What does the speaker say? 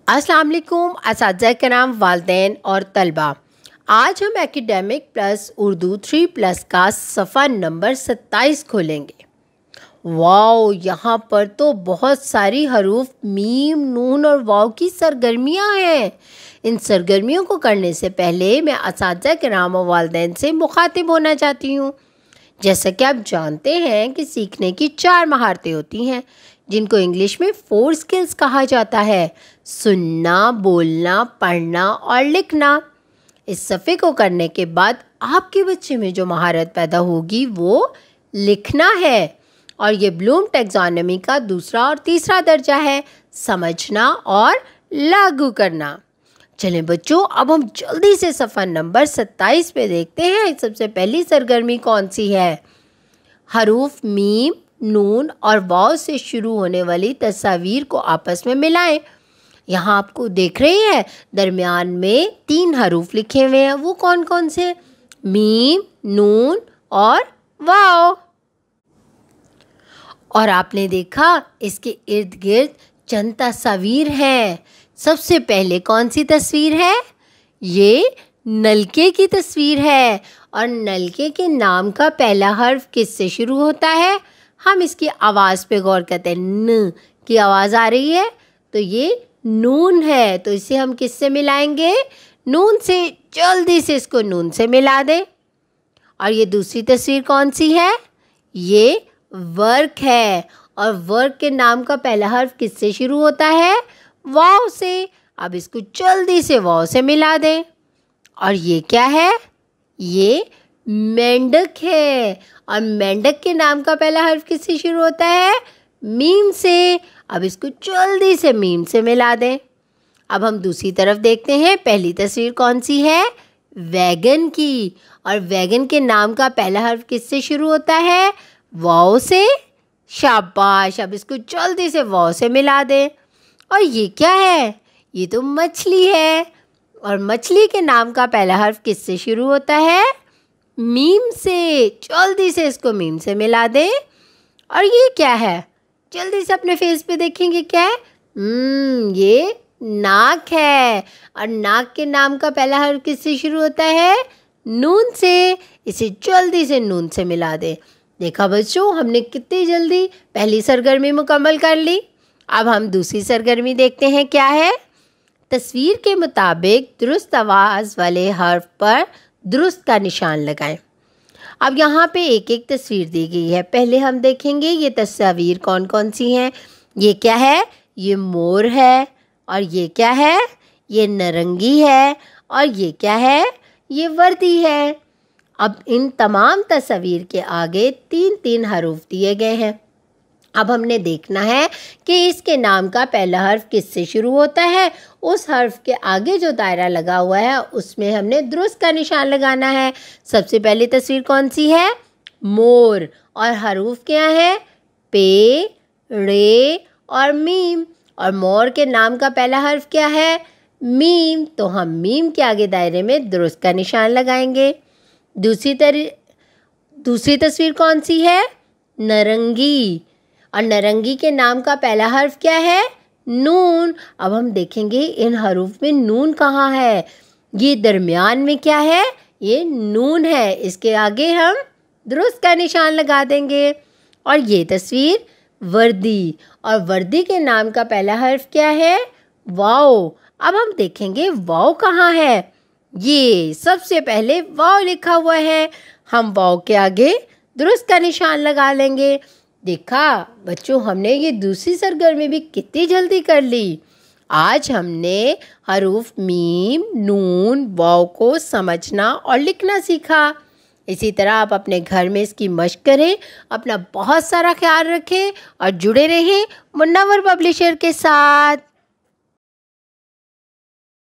अस्सलाम वालेकुम असातिज़ा कराम, वालिदैन और तलबा। आज हम एकेडमिक प्लस उर्दू 3+ का सफ़ा नंबर 27 खोलेंगे। वाओ, यहाँ पर तो बहुत सारी हरूफ मीम, नून और वाव की सरगर्मियाँ हैं। इन सरगर्मियों को करने से पहले मैं असातिज़ा कराम और वालिदैन से मुखातिब होना चाहती हूँ। जैसा कि आप जानते हैं कि सीखने की 4 महारतें होती हैं, जिनको इंग्लिश में 4 स्किल्स कहा जाता है: सुनना, बोलना, पढ़ना और लिखना। इस सफ़े को करने के बाद आपके बच्चे में जो महारत पैदा होगी वो लिखना है, और ये ब्लूम टैक्सोनॉमी का दूसरा और तीसरा दर्जा है, समझना और लागू करना। चलें बच्चों, अब हम जल्दी से सफ़ा नंबर 27 पे देखते हैं। सबसे पहली सरगर्मी कौन सी है? हरूफ मीम, नून और वाव से शुरू होने वाली तस्वीर को आपस में मिलाएं। यहाँ आपको देख रहे हैं दरमियान में 3 हरूफ लिखे हुए हैं। वो कौन कौन से? मीम, नून और वाव। और आपने देखा इसके इर्द गिर्द चंद तस्वीर हैं। सबसे पहले कौन सी तस्वीर है? ये नलके की तस्वीर है। और नलके के नाम का पहला हर्फ किससे शुरू होता है? हम इसकी आवाज़ पे गौर करते हैं। न की आवाज़ आ रही है, तो ये नून है। तो इसे हम किससे मिलाएंगे? नून से। जल्दी से इसको नून से मिला दें। और ये दूसरी तस्वीर कौन सी है? ये वर्क है। और वर्क के नाम का पहला हर्फ किससे शुरू होता है? वाव से। अब इसको जल्दी से वाव से मिला दें। और ये क्या है? ये मेंढक है। और मेंढक के नाम का पहला हर्फ किससे शुरू होता है? मीम से। अब इसको जल्दी से मीम से मिला दें। अब हम दूसरी तरफ देखते हैं। पहली तस्वीर कौन सी है? वैगन की। और वैगन के नाम का पहला हर्फ किससे शुरू होता है? वाव से। शाबाश। अब इसको जल्दी से वाव से मिला दें। और ये क्या है? ये तो मछली है। और मछली के नाम का पहला हर्फ किससे शुरू होता है? मीम से। जल्दी से इसको मीम से मिला दें। और ये क्या है? जल्दी से अपने फेस पे देखेंगे क्या है? ये नाक है। और नाक के नाम का पहला हर्फ किससे शुरू होता है? नून से। इसे जल्दी से नून से मिला दें। देखा बच्चों, हमने कितनी जल्दी पहली सरगर्मी मुकम्मल कर ली। अब हम दूसरी सरगर्मी देखते हैं क्या है। तस्वीर के मुताबिक दुरुस्त आवाज़ वाले हर्फ पर दुरुस्त का निशान लगाएं। अब यहाँ पे एक एक तस्वीर दी गई है। पहले हम देखेंगे ये तस्वीर कौन कौन सी हैं। ये क्या है? ये मोर है। और ये क्या है? ये नारंगी है। और ये क्या है? ये वर्दी है। अब इन तमाम तस्वीर के आगे 3-3 हरूफ दिए गए हैं। अब हमने देखना है कि इसके नाम का पहला हर्फ किससे शुरू होता है। उस हर्फ के आगे जो दायरा लगा हुआ है उसमें हमने दुरुस्त का निशान लगाना है। सबसे पहली तस्वीर कौन सी है? मोर। और हरूफ क्या है? पे, रे और मीम। और मोर के नाम का पहला हर्फ क्या है? मीम। तो हम मीम के आगे दायरे में दुरुस्त का निशान लगाएंगे। दूसरी तस्वीर कौन सी है? नारंगी। और नारंगी के नाम का पहला हर्फ क्या है? नून। अब हम देखेंगे इन हरूफ में नून कहाँ है। ये दरमियान में क्या है? ये नून है। इसके आगे हम दुरुस्त का निशान लगा देंगे। और ये तस्वीर वर्दी। और वर्दी के नाम का पहला हर्फ क्या है? वाव। अब हम देखेंगे वाव कहाँ है। ये सबसे पहले वाव लिखा हुआ है। हम वाव के आगे दुरुस्त का निशान लगा लेंगे। देखा बच्चों, हमने ये दूसरी सरगर्मी भी कितनी जल्दी कर ली। आज हमने हरूफ मीम, नून, वाव को समझना और लिखना सीखा। इसी तरह आप अपने घर में इसकी मश्क करें। अपना बहुत सारा ख्याल रखें और जुड़े रहें मुन्नवर पब्लिशर के साथ।